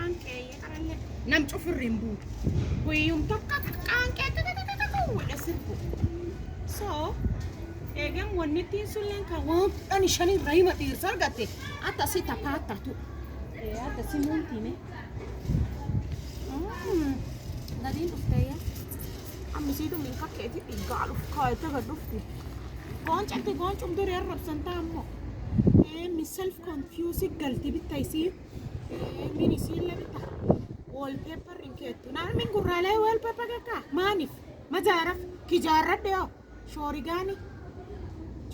qaanqee qarallee nam cufirriin buu guyyuum tokko qaanqee wala sirbu so eegan wanni ittiin sulleen kan waan kudhan shanii rahima dhiirsa argatte akka si tapaattatu akka si muuntiime nadiin dhufteeyya ammisiitu min kakkeeti dhiggaaluuf kaayete gad dhufti gooncatti gooncum durii arrabsantaa ammoo mi self confused galti bittaisii min isiillee bitta wallpaper inkeettu naan min gurraalee wallpaper kakkaa maaniif majaaraf kijaarradhe yoo shoorigaani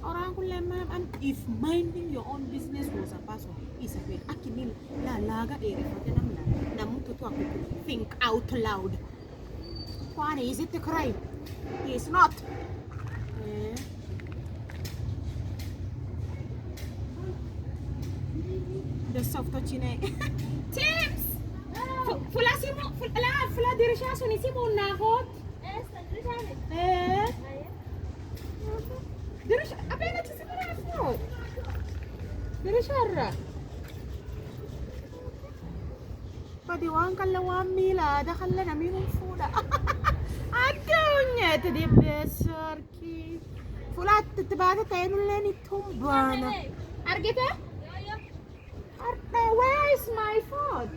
coraan kullee maan if minding your own business was a password is a way akini laaga dheereffate namni tutu akku think out loud Kwani, is it a crime? It's not. The soft touchine. Tips! Fula simo, fula dirisha suni simo nahot. Dirisha, apena ci simo nahot. Dirisha ra. Padiwan kalawan mila, dakhala na minum fuda. Aduhnya tadi besar ki. Fulat tebata tayo leni tumbana. Argita? Where is my food?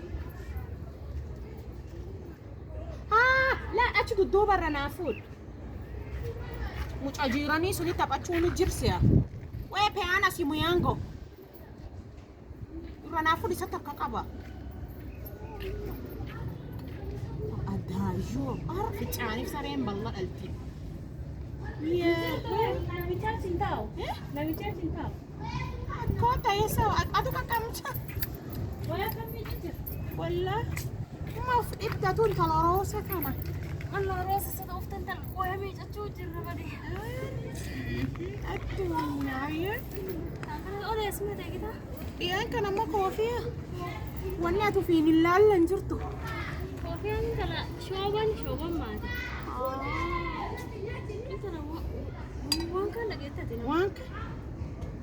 لا أشوف الدوبر أنا food. مش أجيراني سوني تبى تشوني جرسيا. وين بيانا سيمو يانغو. أنا food يساتر كاكابا. Adagio, arfi عارف سارين بالله قلبي. Nak bicara cinta. Nak bicara cinta. Kau tak yasau, aduh kakak macam. Boleh kami bicara. والله ما إبدا تقول على راسك أنا الله راسي صدفت أنت القوية ميجا تشوجي الربادي. الدنيا عيال. أنا الأولى اسمها ده كده. إيه كان ما كوفية. وانا تفيني اللي نجرته. كوفية أنت لا شوبان ما. أنت لا وانك لقيت تدين. وانك.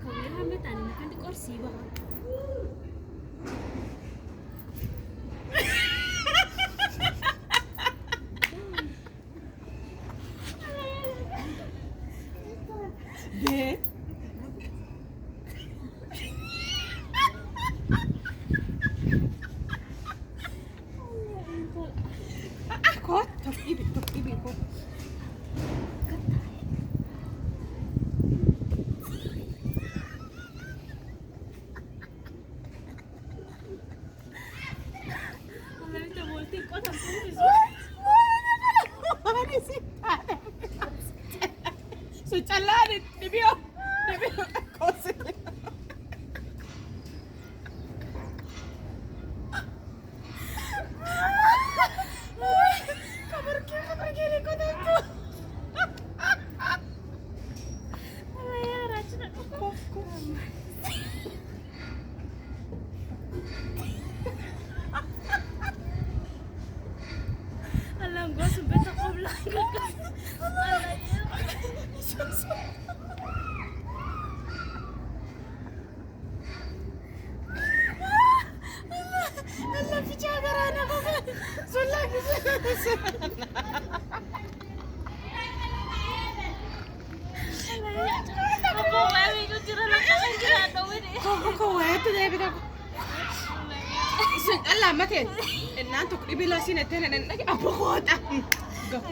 كمية هم تاني مكان تكرسي بقى. Kau tak ibu kau. Sucalan, dibio cosa. Kabar gini ko dito. Ay, racha na ko. Alam ko, subit ako vlog. Allah bicara anak aku. Sulah. Ako, mami ko tira lang ang ginagawin eh. Kau itu deh kita. Isun Allah matin. Nantuk ibila sinetenen lagi apa kota. Gak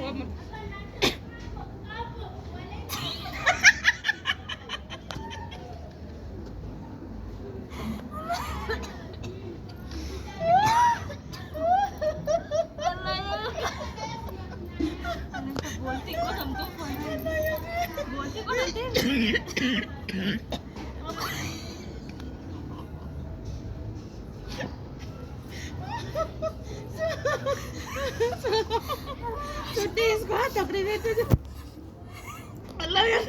Bolting ko ng tupo. Bolting ko ng tin. Sutis ko tak dito. Allah ya.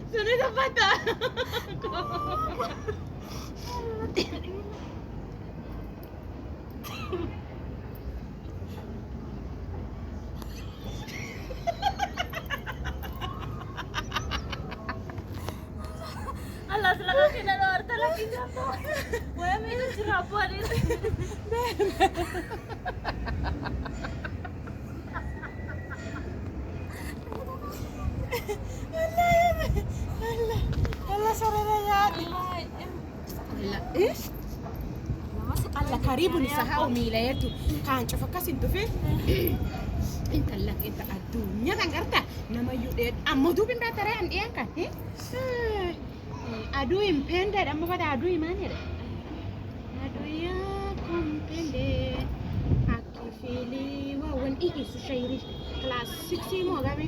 Sunod ang bata. Waya miidha jira abboon. الله سرنا ايش؟ الله karibu nisahau mila yetu kan cofa kasin tufe انت لك انت الدنيا kan garta nama yude amma dubin da tare an diyan kan adu impende amma pada adu imane da adu ya kompende akifili wa wan isu shairi class 6 mo gabi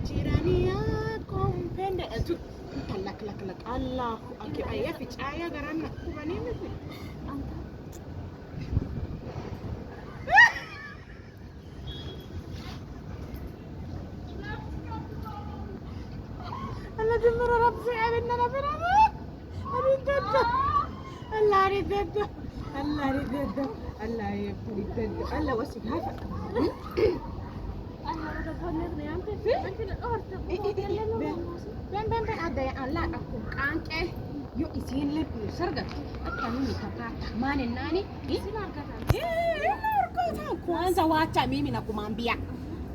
jirani ya kompende atu لك لك لك الله أكيد أيه في شاية قرنا كوباني مثل الله دمر رب سعيد إننا برامة أريد ده الله أريد ده الله أريد ده الله يبتلي ده الله وسيك هذا Allah udah bener nih hampir. Nanti Ben ada yang Allah aku kanke yo isin le sarga akani ni kapa mane nani kwanza wacha mimi nakumwambia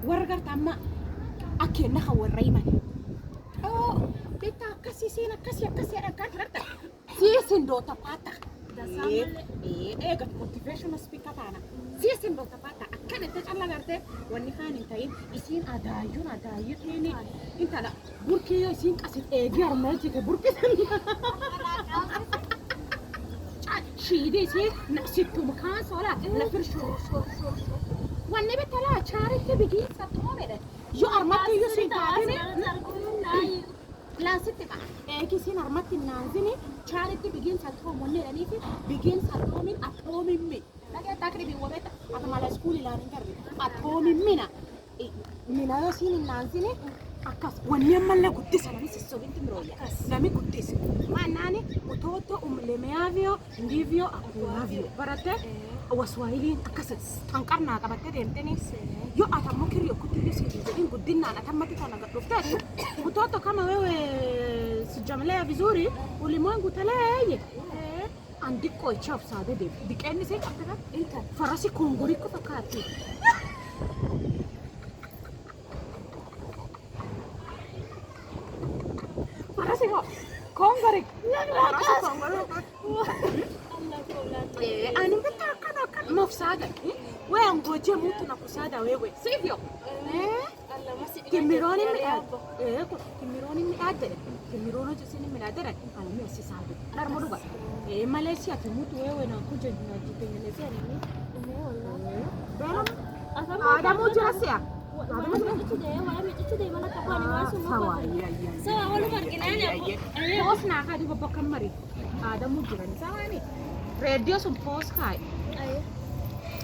warga tama akena hawarai mani oh beta kasi sina kasi akan harta sisi ndo tapata gat motivational speaker tana sisi ndo tapata akan ente alla garte wani khani tayin isin adayun ini inta la burki yo isin kasit egiar melti ke burki shidi si nasitu makan sola la firshu wani betala charity bigi satomere yo armati yo sin tadini Lansite ka kisin armati nanzini charity begins at home onne ranifi begins at home in at home me lagi takribi wabeta ata mala school ila ngarbi at home mina mina yo sin nanzini akas wanne malla kuttisa nani sisso binti mroya nami kuttisa manani utoto umlemeavyo ndivyo akuavyo barate waswahili akasas tankarna kabate demteni yo atamukiri kutiri sisi kudinna anatamati kana gadofta utoto kama wewe sijamlea vizuri ulimwengu talaye andiko ichaf sade de dikeni se kapta inta farasi kongori ko fakati farasi ko kongori farasi kongori ani beta kana mafsada wewe ngoje mtu na kusada wewe sivyo Kimironi mi adde Kimironi mi adde Kimirono jisini mi adde ala mi asisado narmoduga Malaysia kimutu wewe na kuja najitengenezea nini bela ada mu jirasia sawa bos na ka di baba kamari ada mu jiran sawa ni radio sun post kai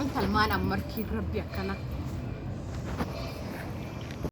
an kalmana marki rabbi kana